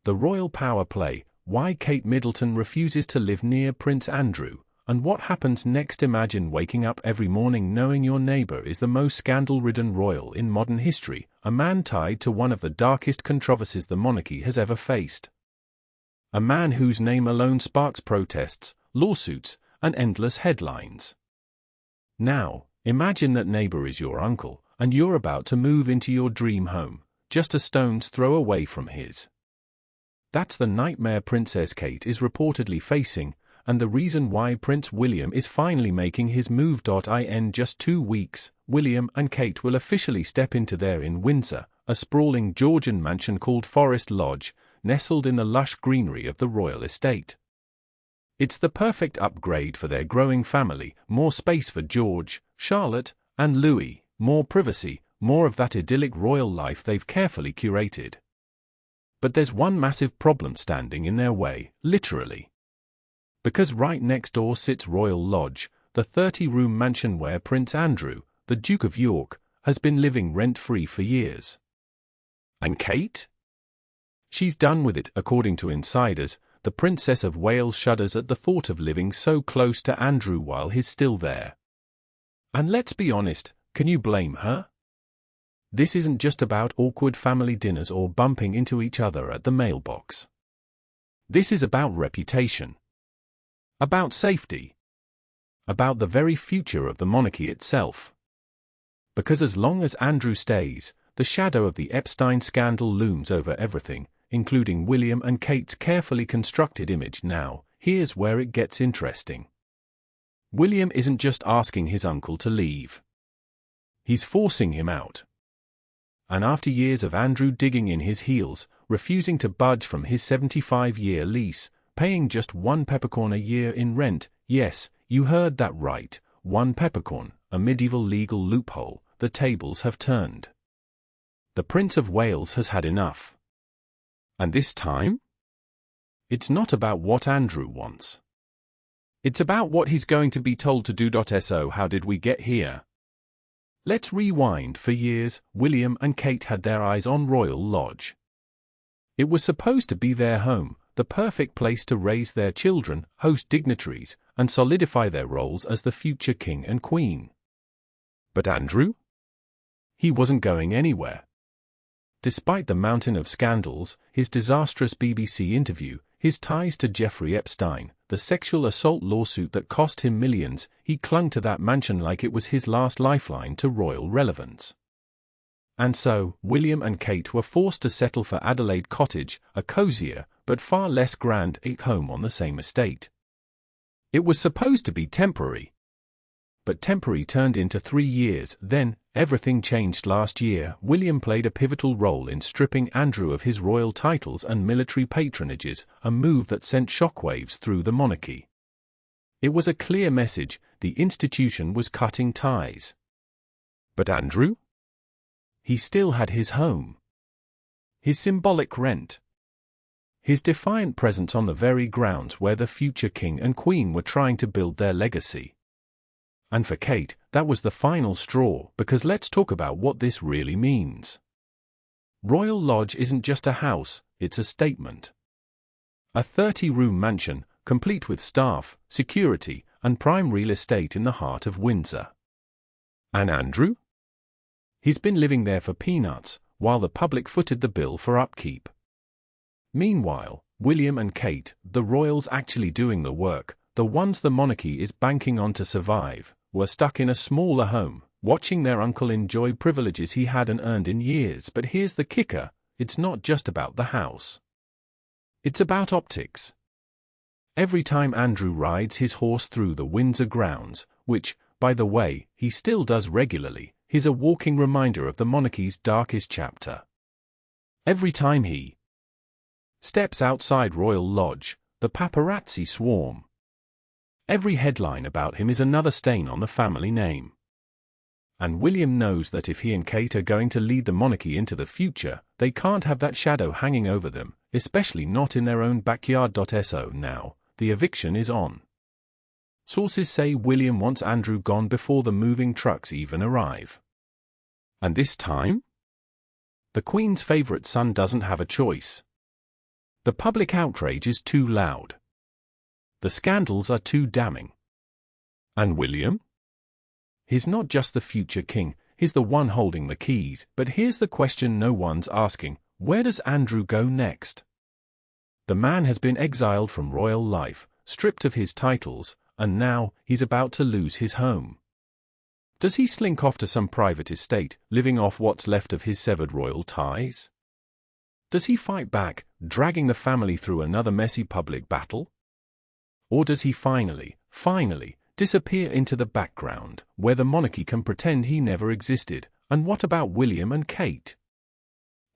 the royal power play, why Kate Middleton refuses to live near Prince Andrew, and what happens next. Imagine waking up every morning knowing your neighbor is the most scandal-ridden royal in modern history, a man tied to one of the darkest controversies the monarchy has ever faced. A man whose name alone sparks protests, lawsuits, and endless headlines. Now, imagine that neighbor is your uncle, and you're about to move into your dream home, just a stone's throw away from his. That's the nightmare Princess Kate is reportedly facing, and the reason why Prince William is finally making his move. In just 2 weeks, William and Kate will officially step into their in Windsor, a sprawling Georgian mansion called Forest Lodge, nestled in the lush greenery of the royal estate. It's the perfect upgrade for their growing family, more space for George, Charlotte, and Louis, more privacy, more of that idyllic royal life they've carefully curated. But there's one massive problem standing in their way, literally. Because right next door sits Royal Lodge, the 30-room mansion where Prince Andrew, the Duke of York, has been living rent-free for years. And Kate? She's done with it, according to insiders. The Princess of Wales shudders at the thought of living so close to Andrew while he's still there. And let's be honest, can you blame her? This isn't just about awkward family dinners or bumping into each other at the mailbox. This is about reputation. About safety. About the very future of the monarchy itself. Because as long as Andrew stays, the shadow of the Epstein scandal looms over everything, including William and Kate's carefully constructed image. Now, here's where it gets interesting. William isn't just asking his uncle to leave. He's forcing him out. And after years of Andrew digging in his heels, refusing to budge from his 75-year lease, paying just 1 peppercorn a year in rent, yes, you heard that right, 1 peppercorn, a medieval legal loophole, the tables have turned. The Prince of Wales has had enough. And this time? It's not about what Andrew wants. It's about what he's going to be told to do. So how did we get here? Let's rewind. For years, William and Kate had their eyes on Royal Lodge. It was supposed to be their home, the perfect place to raise their children, host dignitaries, and solidify their roles as the future king and queen. But Andrew? He wasn't going anywhere. Despite the mountain of scandals, his disastrous BBC interview, his ties to Jeffrey Epstein, the sexual assault lawsuit that cost him millions, he clung to that mansion like it was his last lifeline to royal relevance. And so, William and Kate were forced to settle for Adelaide Cottage, a cozier, but far less grand home on the same estate. It was supposed to be temporary. But temporary turned into 3 years. Then, everything changed last year. William played a pivotal role in stripping Andrew of his royal titles and military patronages, a move that sent shockwaves through the monarchy. It was a clear message: the institution was cutting ties. But Andrew? He still had his home. His symbolic rent. His defiant presence on the very grounds where the future king and queen were trying to build their legacy. And for Kate, that was the final straw, because let's talk about what this really means. Royal Lodge isn't just a house, it's a statement. A 30-room mansion, complete with staff, security, and prime real estate in the heart of Windsor. And Andrew? He's been living there for peanuts, while the public footed the bill for upkeep. Meanwhile, William and Kate, the royals actually doing the work, the ones the monarchy is banking on to survive, were stuck in a smaller home, watching their uncle enjoy privileges he hadn't earned in years. But here's the kicker: it's not just about the house. It's about optics. Every time Andrew rides his horse through the Windsor grounds, which, by the way, he still does regularly, he's a walking reminder of the monarchy's darkest chapter. Every time he steps outside Royal Lodge, the paparazzi swarm. Every headline about him is another stain on the family name. And William knows that if he and Kate are going to lead the monarchy into the future, they can't have that shadow hanging over them, especially not in their own backyard. So now, the eviction is on. Sources say William wants Andrew gone before the moving trucks even arrive. And this time? The Queen's favourite son doesn't have a choice. The public outrage is too loud. The scandals are too damning. And William? He's not just the future king, he's the one holding the keys. But here's the question no one's asking: where does Andrew go next? The man has been exiled from royal life, stripped of his titles, and now he's about to lose his home. Does he slink off to some private estate, living off what's left of his severed royal ties? Does he fight back, dragging the family through another messy public battle? Or does he finally disappear into the background, where the monarchy can pretend he never existed? And what about William and Kate?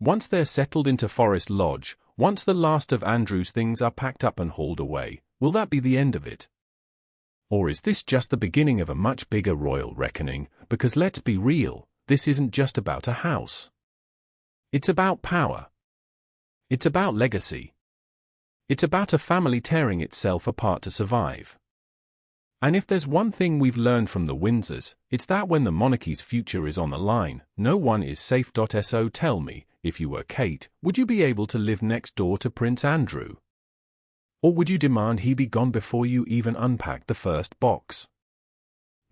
Once they're settled into Forest Lodge, once the last of Andrew's things are packed up and hauled away, will that be the end of it? Or is this just the beginning of a much bigger royal reckoning? Because let's be real, this isn't just about a house. It's about power. It's about legacy. It's about a family tearing itself apart to survive. And if there's one thing we've learned from the Windsors, it's that when the monarchy's future is on the line, no one is safe. So tell me, if you were Kate, would you be able to live next door to Prince Andrew? Or would you demand he be gone before you even unpacked the first box?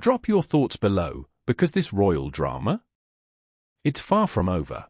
Drop your thoughts below, because this royal drama? It's far from over.